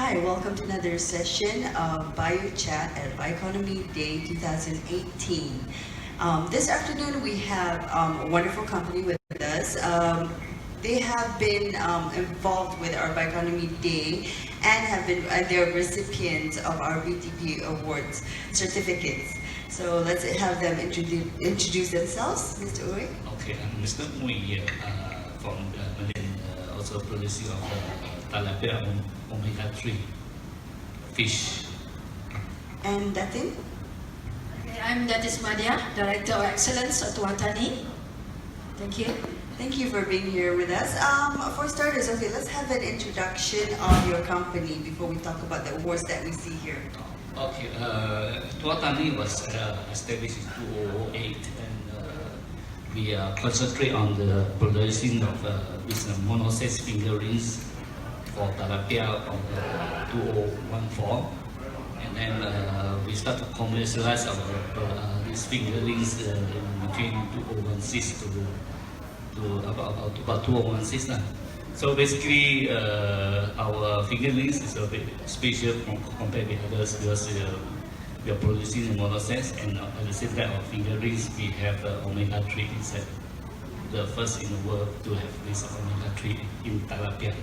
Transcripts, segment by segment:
Hi, welcome to another session of Biochat at Bioeconomy Day 2018. This afternoon we have a wonderful company with us. They have been involved with our Bioeconomy Day and have been they're recipients of our BTP Awards certificates. So let's have them introduce themselves. Mr. Ooi. Okay, I'm Mr. Ooi from Malaysia, also producer of tilapia omega-3 fish. And Datin? Okay, I'm Datin Smadiyah, Director of Excellence at Watani. Thank you. Thank you for being here with us. For starters, okay, let's have an introduction of your company before we talk about the awards that we see here. Okay, Watani was established in 2008, and we concentrate on the producing of this monosex fingerings for tilapia from 2014, and then we start to commercialize our these fingerings in between 2016 to about 2016. So basically, our fingerings is a bit special compared with others because we are producing monosex, and at the same time, our fingerings we have omega-3 inside. The first in the world to have this omega-3 in tilapia.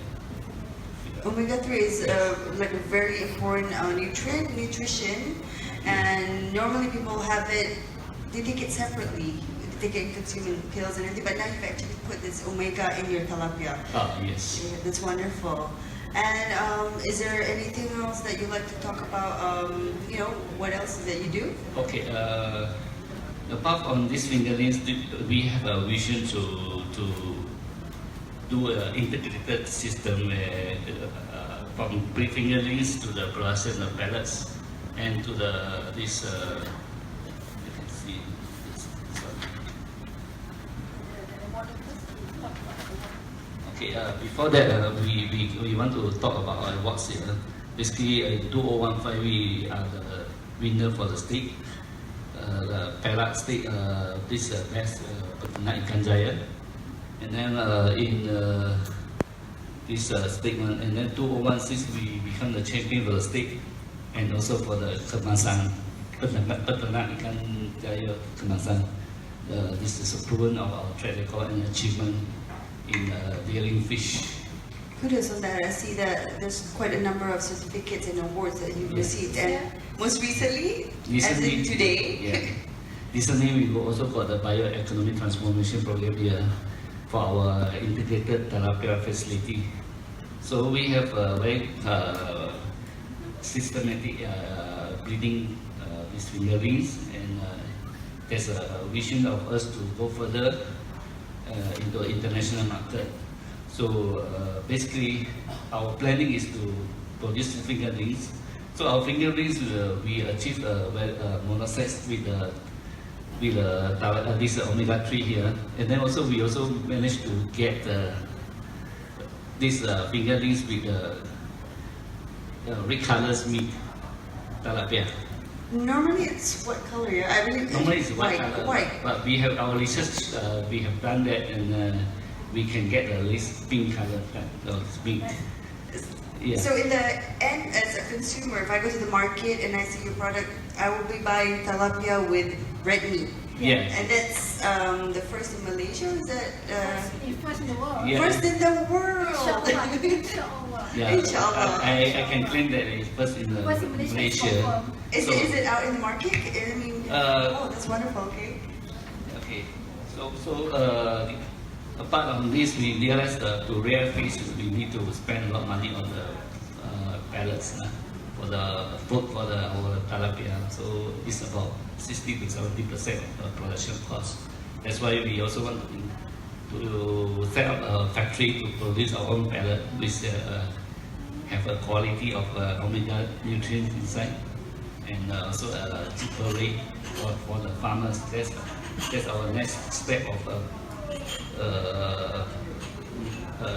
Omega-3 is like a very important nutrition, and normally people have it, they take it separately. They can consume in pills and everything, but now you've actually put this omega in your tilapia. Ah, yes. Yeah, that's wonderful. And is there anything else that you'd like to talk about? What else is that you do? Okay. Apart from these fingerings, we have a vision to do an integrated system where, from pre-fingerings to the production of pellets and to this. You can see this one. Okay, before that, we want to talk about our awards here. Basically, in 2015, we are the winner for the steak, the pellet steak, this best ikan jaya. And then in this statement, and then 2016, we become the champion for the steak, and also for the kemasan, peternak ikan jaya kemasan. This is a proven of our track record and achievement in dealing fish. Kudos on that. I see that there's quite a number of certificates and awards that you've received, and most recently, as in today. Yeah. Recently, we also got the Bioeconomy Transformation Program here for our integrated tilapia facility. So we have a very systematic breeding these fingerings, and there's a vision of us to go further into international market. So basically, our planning is to produce fingerings. So our fingerings, we achieve monosex with this omega-3 here, and then also we also managed to get these fingerings with red colors meat tilapia. Normally it's what color? Yeah, I believe Normally it's white color, White. but we have our research. We have done that, and we can get at least pink color meat. Yeah. So in the end, as a consumer, if I go to the market and I see your product, I will be buying tilapia with red meat. Yes. And that's the first in Malaysia. Is that First in the world. Yeah. first in the world? Inshallah. Yeah, Inshallah. I can claim that it's first in First in Malaysia. Is So- it out in the market? I mean, oh, that's wonderful. Okay. Okay, so apart from this, we realized that to rear fish, we need to spend a lot of money on the pellets for the food for our tilapia. So it's about 60 to 70% of the production cost. That's why we also want to set up a factory to produce our own pellet, which have a quality of omega nutrients inside, and also a cheaper rate for the farmers. That's our next step of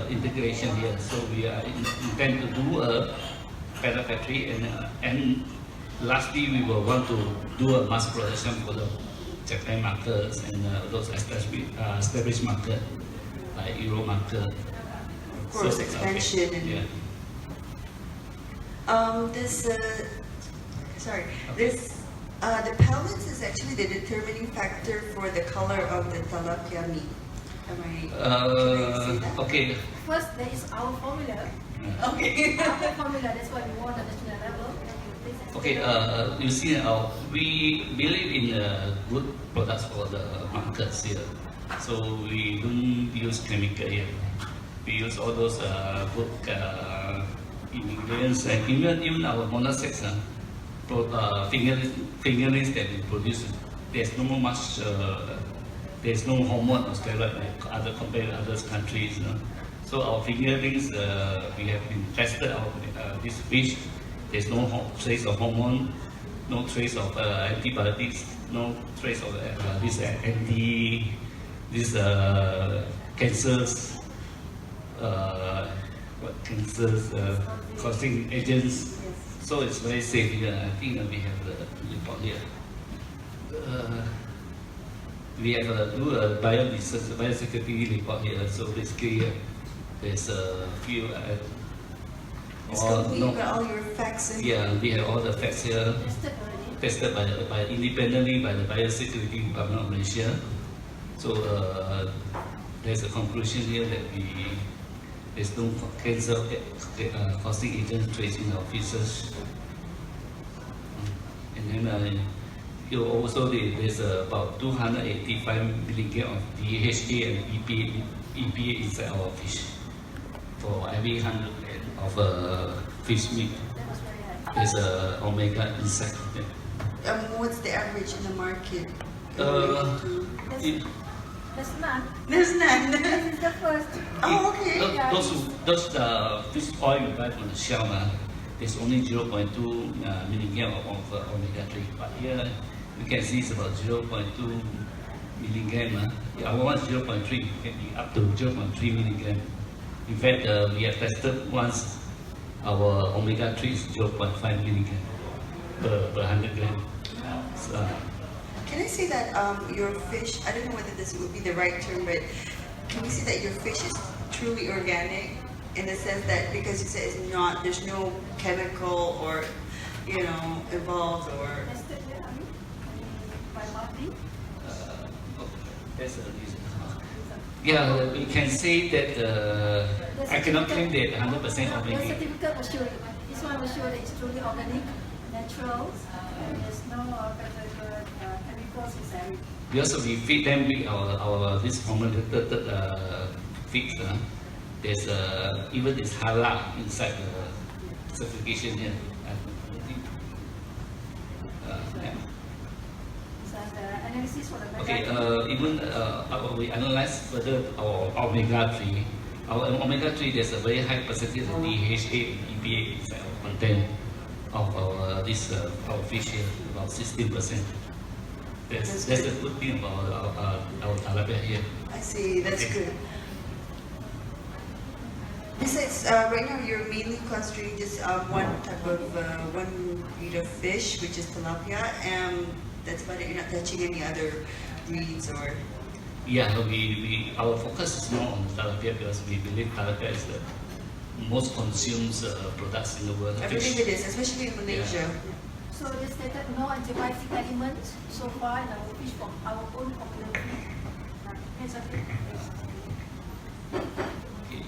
integration here. So we are intend to do a pellet factory, and lastly we will want to do a mass production for the Japan markets and those established market like Euro market. Of course, expansion. And yeah. Sorry, the pellets is actually the determining factor for the color of the tilapia meat. Am I? Can I say that? Okay. First, there is our formula. Okay. Our formula, that's why we want at national level. Okay, you see, we believe in good products for the markets here. So we don't use chemical here. We use all those good ingredients, and even our monosex fingerlings that we produce. There's no much, there's no hormone or steroid like other compared to other countries. So our fingerlings, we have been tested out this fish. There's no trace of hormone, no trace of antibiotics, no trace of these cancers, causing agents. So it's very safe here. I think we have the report here. We have do a biosecurity report here. So basically, there's a few. It's complete. You got all your facts in. Yeah, we have all the facts here. Tested by independently by the Biosecurity Department of Malaysia. So there's a conclusion here that there's no cancer causing agent trace in our fishes. And then there's about 285 milligram of DHA and EPA inside our fish for every 100 of fish meat. There's omega inside. What's the average in the market? There's none. There's none. This is the first. Oh, okay. Those fish oil you buy from the shelf, there's only 0.2 milligram of omega-3. But here you can see it's about 0.2 milligram. Our one is 0.3, can be up to 0.3 milligram. In fact, we have tested once our omega-3 is 0.5 milligram per 100 gram. So, can I say that your fish, I don't know whether this would be the right term, but can we say that your fish is truly organic in the sense that because you said it's not, there's no chemical or, involved or... By MAFI? That's the reason. Yeah, we can say that I cannot claim that 100% The organic. certificate will show it. This one will show that it's truly organic, natural, and there's no chemicals inside. We also we feed them with our this formulated feeds. There's even this halal inside the certification here. Yeah. Analysis for the Okay, even we analyze further our omega-3. Our omega-3, there's a very high percentage of DHA and EPA inside our content of our fish here, about 16%. That's a good thing about our tilapia here. I see, that's Okay. good. Besides, right now you're mainly concentrating just one type of, one breed of fish, which is tilapia, and that's about it. You're not touching any other breeds or... Yeah, our focus is more on tilapia because we believe tilapia is the most consumed products in the world. I believe it is, especially in Malaysia. So they stated no antibiotic elements so far in our fish from our own population. Here's a bit. Okay.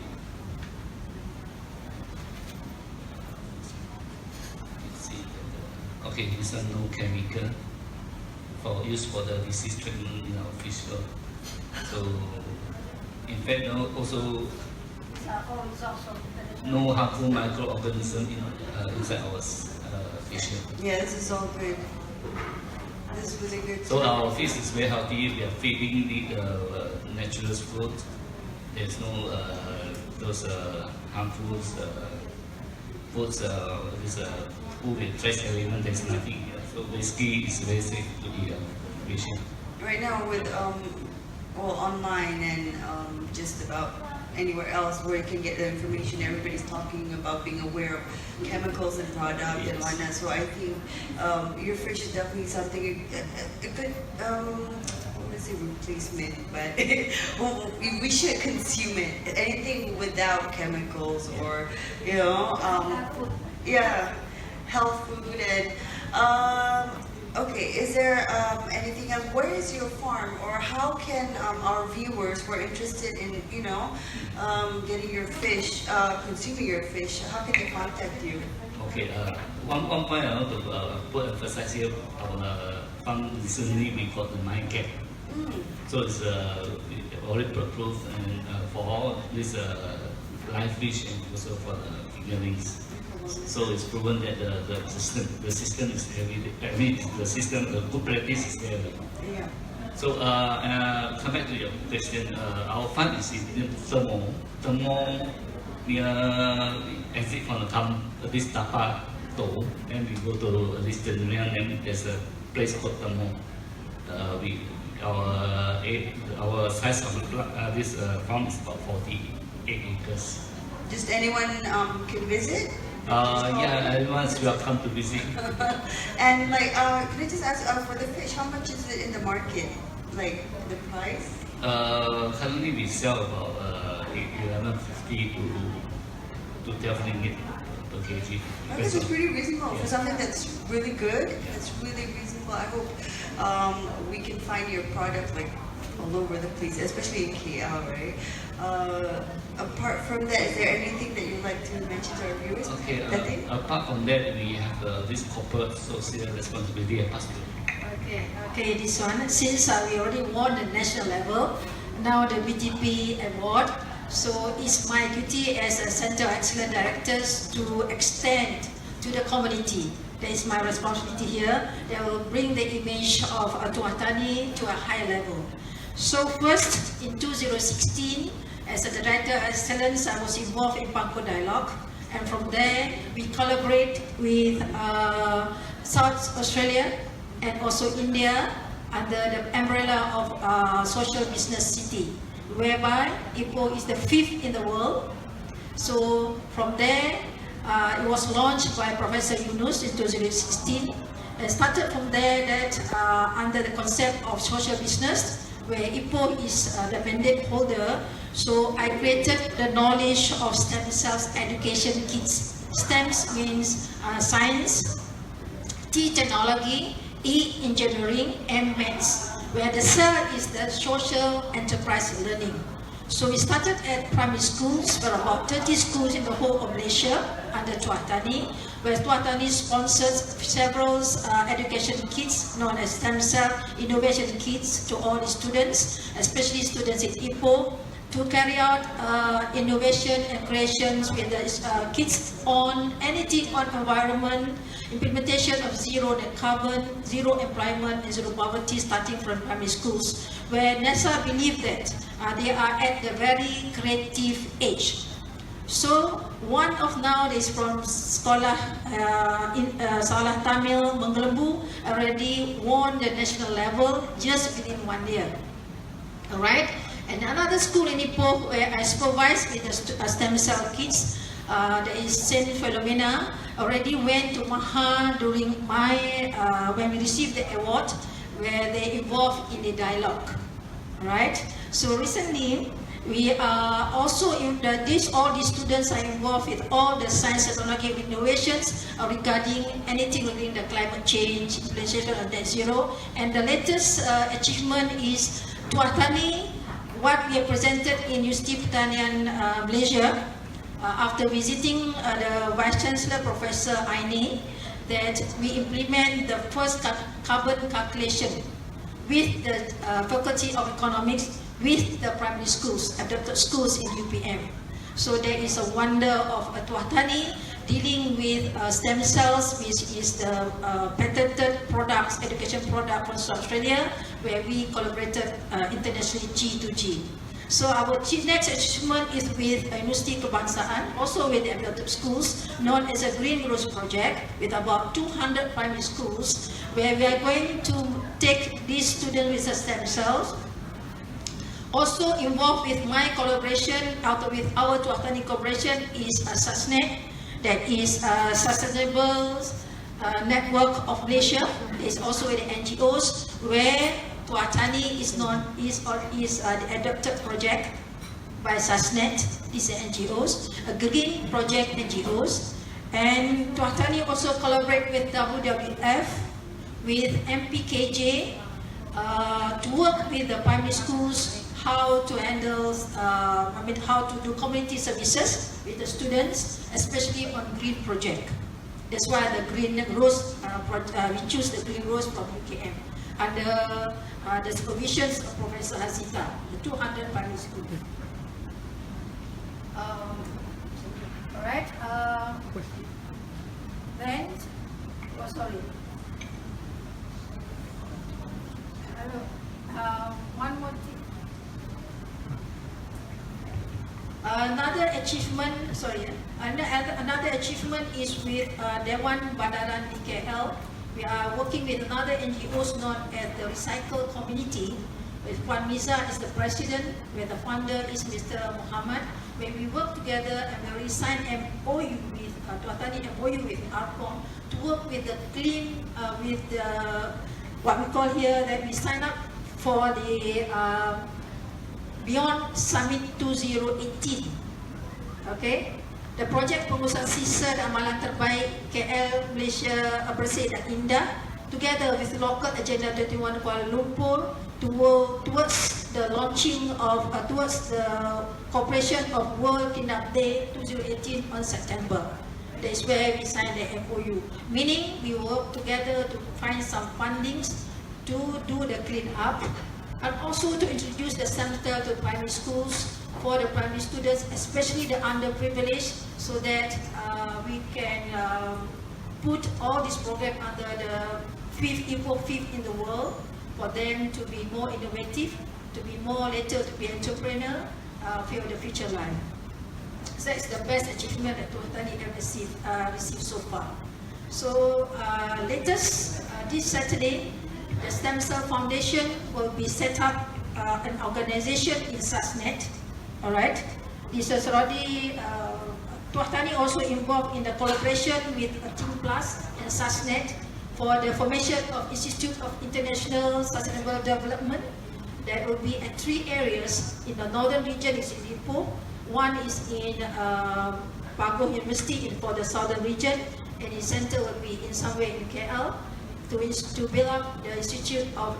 Okay, this is no chemical for use for the disease treatment in our fish. So, in fact, also These are all results from international. no harmful microorganism inside our fish. Yeah, this is all good. This is really good. So our fish is very healthy. We are feeding the natural food. There's no those harmful foods. This food with trace element. There's nothing here. So basically, it's very safe to eat fish. Right now with online and just about anywhere else where you can get the information, everybody's talking about being aware of chemicals and product and whatnot. So I think your fish is definitely something a good I want to say replacement, but we should consume it. Anything without chemicals or Yeah, health food and okay. Is there anything else? Where is your farm, or how can our viewers who are interested in getting your fish, consuming your fish? How can they contact you? Okay, one point I want to put emphasize here, our farm recently we got the mine gap. So it's already approved and for all this live fish and also for the fingerlings. So it's proven that the system is very, I mean the system, the good practice is there. Yeah. So come back to your question. Our farm is in Thermo near exit from the town, this Tapa Toh, and we go to this General, and there's a place called Thermo. Our size of this farm is about 48 acres. Just anyone can visit? Yeah, everyone's welcome to visit. And like, can I just ask for the fish, how much is it in the market? Like the price? Currently we sell about 11.50 to 12 ringgit per kg. I guess it's pretty reasonable for something that's really good. It's really reasonable. I hope we can find your product like all over the place, especially in KL, right? Apart from that, is there anything that you'd like to mention to our viewers? Okay, apart from that, we have this corporate social responsibility at Pastor. Okay, this one, since we already won the national level, now the BGP award, so it's my duty as a Center of Excellence Directors to extend to the community. That is my responsibility here. That will bring the image of Tuan Tani to a higher level. So first, in 2016, as a Director of Excellence, I was involved in Pangko Dialogue, and from there, we collaborate with South Australia and also India under the umbrella of Social Business City, whereby Ipoh is the 5th in the world. So from there, it was launched by Professor Yunus in 2016. It started from there that under the concept of social business, where Ipoh is the mandate holder. So I created the knowledge of stem cells education kits. STEMs means science, T technology, E engineering, M maths, where the cell is the social enterprise learning. So we started at primary schools, where about 30 schools in the whole of Malaysia under Tuan Tani, where Tuan Tani sponsors several education kits known as stem cell innovation kits to all the students, especially students in Ipoh, to carry out innovation and creations with the kits on anything on environment, implementation of zero net carbon, zero employment, and zero poverty starting from primary schools, where NASA believe that they are at the very creative age. So one of now is from Sekolah Tamil Menggelembu already won the national level just within 1 year. Alright? And another school in Ipoh where I supervise with the stem cell kids, that is Saint Philomena, already went to Maha during my, when we received the award, where they involved in the dialogue. Right? So recently, we are also in all these students are involved with all the science technology innovations regarding anything within the climate change, implementation of net zero. And the latest achievement is Tuan Tani, what we have presented in University Pertanian Malaysia after visiting the Vice Chancellor Professor Aini, that we implement the first carbon calculation with the Faculty of Economics, with the primary schools, adapted schools in UPM. So there is a wonder of Tuan Tani dealing with stem cells, which is the patented products, education product from Australia, where we collaborated internationally G2G. So our next achievement is with University Kebangsaan, also with the adapted schools, known as a Green Growth Project, with about 200 primary schools, where we are going to take these students with the stem cells. Also involved with my collaboration, with our Tuan Tani Corporation, is SUSNET, that is Sustainable Network of Malaysia. Is also with the NGOs, where Tuan Tani is the adopted project by SUSNET, these are NGOs, a green project NGOs, And Tuah Tani also collaborate with WWF, with MPKJ, to work with the primary schools how to handle, how to do community services with the students, especially on green project. That's why the green rose, we choose the green rose from UKM under the supervisions of Professor Hasita, the 200 primary school. Alright, then, oh sorry. One more thing. Another achievement is with Dewan Bandaran di KL. We are working with another NGOs known as the Recycle Community. With Puan Miza is the president, where the founder is Mr. Muhammad. When we work together and we sign MOU with Tuah Tani MOU with ARCOM to work with the clean, with the what we call here that we sign up for the Beyond Summit 2018. Okay, the project pengurusan sisa dan amalan terbaik KL, Malaysia bersih dan indah, together with local agenda 21 Kuala Lumpur towards the launching of towards the cooperation of World Cleanup Day 2018 on September. That is where we signed the MOU. Meaning we work together to find some fundings to do the clean up, and also to introduce the center to primary schools for the primary students, especially the underprivileged, so that we can put all this program under the fifth in the world, for them to be more innovative, to be more later to be entrepreneur for the future life. So that's the best achievement that Tuah Tani have received so far. So latest this Saturday, the Stem Cell Foundation will be set up an organization in SASNet. Alright, this is already Tuah Tani also involved in the collaboration with Team Plus and SASNet for the formation of Institute of International Sustainable Development. That will be at 3 areas in the northern region is in Ipoh, one is in Pagoh University for the southern region, and the center will be in somewhere in KL to build up the Institute of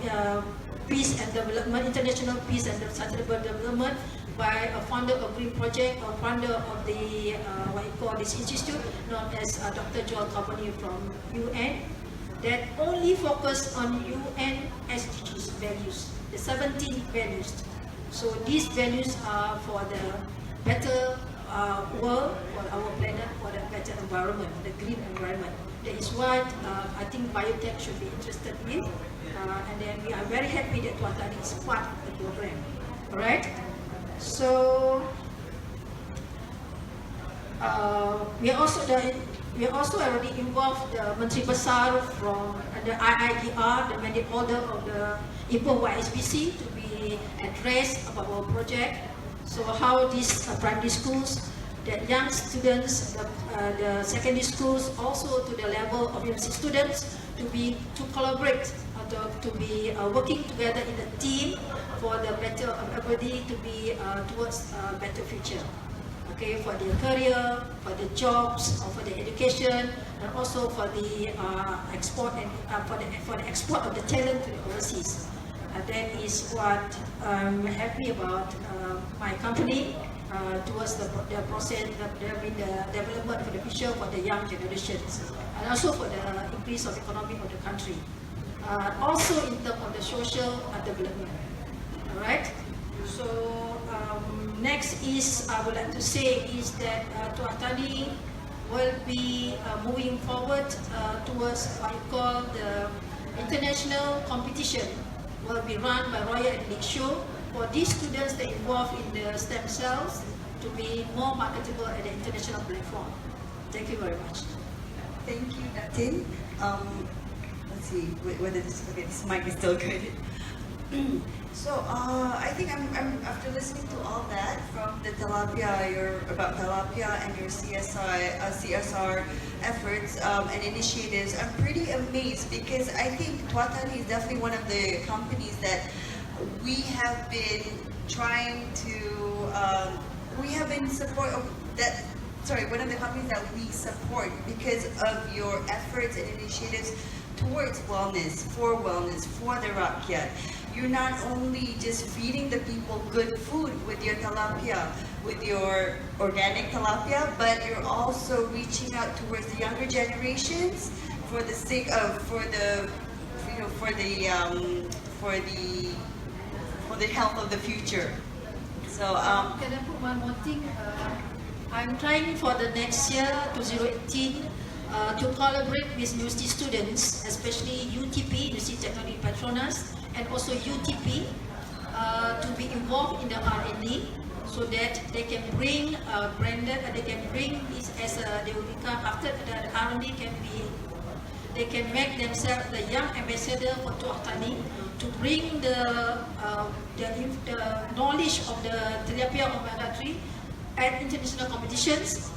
Peace and Development, International Peace and Sustainable Development, by a founder of Green Project, or founder of the what you call this institute, known as Dr. Joel Company from UN, that only focus on UN SDGs values, the 17 values. So these values are for the better world, for our planet, for the better environment, the green environment. That is what I think biotech should be interested in, and then we are very happy that Tuah Tani is part of the program. Alright, so we are also already involved the Menteri Besar from the IIDR, the mandate holder of the Ipoh YSBC, to be addressed about our project. So how these primary schools, the young students, the secondary schools, also to the level of university students, to collaborate, to be working together in a team for the better of everybody, to be towards a better future. Okay, for their career, for the jobs, or for the education, and also for the export and for the export of the talent to the overseas. That is what I'm happy about my company towards the process of the development for the future for the young generations, and also for the increase of economy of the country. Also in terms of the social development. All right. So next is I would like to say is that Tuah Tani will be moving forward towards what you call the international competition. Will be run by Royal Ethnic Show for these students that are involved in the stem cells to be more marketable at the international platform. Thank you very much. Thank you, Datin. Let's see whether this mic is still good. So I think I'm after listening to all that from the tilapia, about tilapia and your CSR efforts and initiatives, I'm pretty amazed, because I think Tuah Tani is definitely one of the companies that we have been trying to we have been support of that one of the companies that we support because of your efforts and initiatives towards wellness, for the rakyat. You're not only just feeding the people good food with your tilapia, with your organic tilapia, but you're also reaching out towards the younger generations for the sake of, for the health of the future. So Can I put one more thing? I'm trying for the next year, 2018, to collaborate with university students, especially UTP, University Technology Petronas, and also UTP, to be involved in the R&D, so that they can bring they can bring this as they will become, after the R&D can be, they can make themselves the young ambassador for Tuah Tani to bring the knowledge of the tilapia omega-3 at international competitions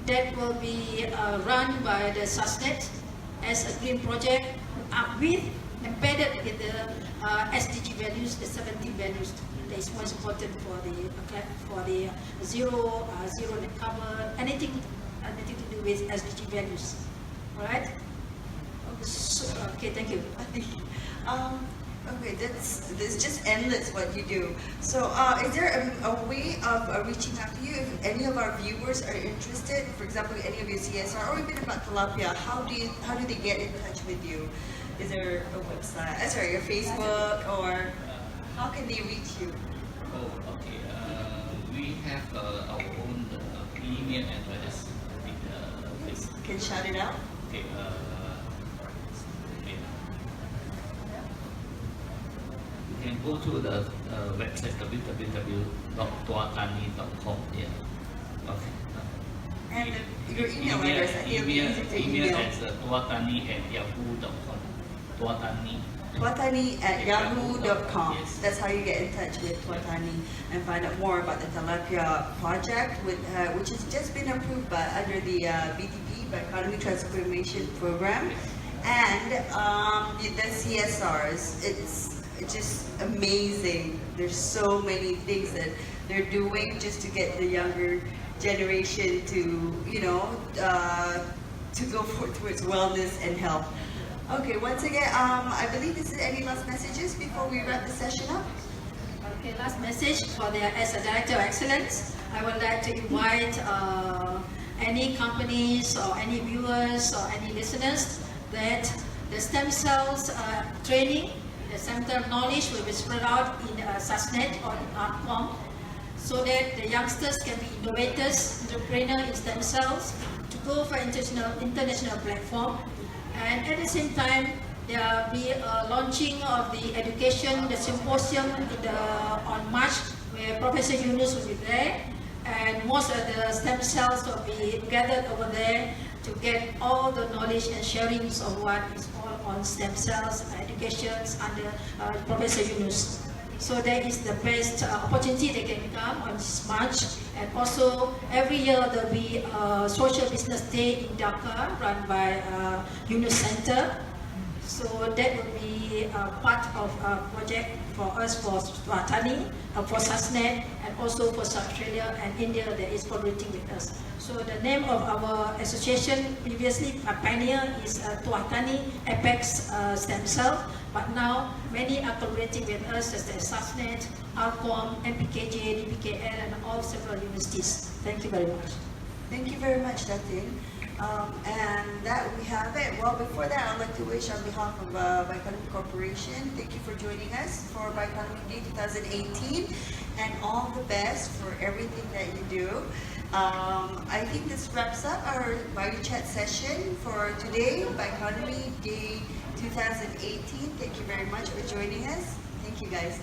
that will be run by the SASNET as a green project with embedded with the SDG values, the 17 values that is most important for the zero net carbon, anything to do with SDG values. All right. So, okay, thank you. Okay, that's just endless what you do. So, is there a way of reaching out to you if any of our viewers are interested? For example, any of your CSR or even about tilapia, how do they get in touch with you? Is there a website? Your Facebook, or how can they reach you? Oh, okay. We have our own email address. Can shout it out. Okay. You can go to the website www.tuatani.com. Yeah. Okay. And your email address. Email at tuatani@yahoo.com. Tuatani@yahoo.com. Yes. That's how you get in touch with Tuatani and find out more about the tilapia project, which has just been approved under the BTP, Bioeconomy Transformation Program, and the CSRs. It's just amazing. There's so many things that they're doing just to get the younger generation to, to go towards wellness and health. Okay, once again, I believe this is any last messages before we wrap the session up? Okay, last message for as a Director of Excellence, I would like to invite any companies or any viewers or any listeners that the stem cells training, the stem cell knowledge will be spread out in SASNET or in ARCOM, so that the youngsters can be innovators, entrepreneurs in stem cells to go for international platform. And at the same time, there will be a launching of the education, the symposium on March, where Professor Yunus will be there, and most of the stem cells will be gathered over there to get all the knowledge and sharings of what is all on stem cells educations under Professor Yunus. So that is the best opportunity they can come on this March. And also every year there will be a social business day in Dhaka run by Yunus Center. So that will be part of a project for us for Swatani, for SASNET, and also for South Australia and India that is collaborating with us. So the name of our association previously, pioneer, is Tuatani Apex Stem Cell, but now many are collaborating with us, such as SASNET, ARCOM, MPKJ, DPKL, and all several universities. Thank you very much. Thank you very much, Datin. And that we have it. Well, before that, I'd like to wish on behalf of Bioeconomy Corporation, thank you for joining us for Bioeconomy Day 2018, and all the best for everything that you do. I think this wraps up our Biochat session for today, Bioeconomy Day 2018. Thank you very much for joining us. Thank you, guys.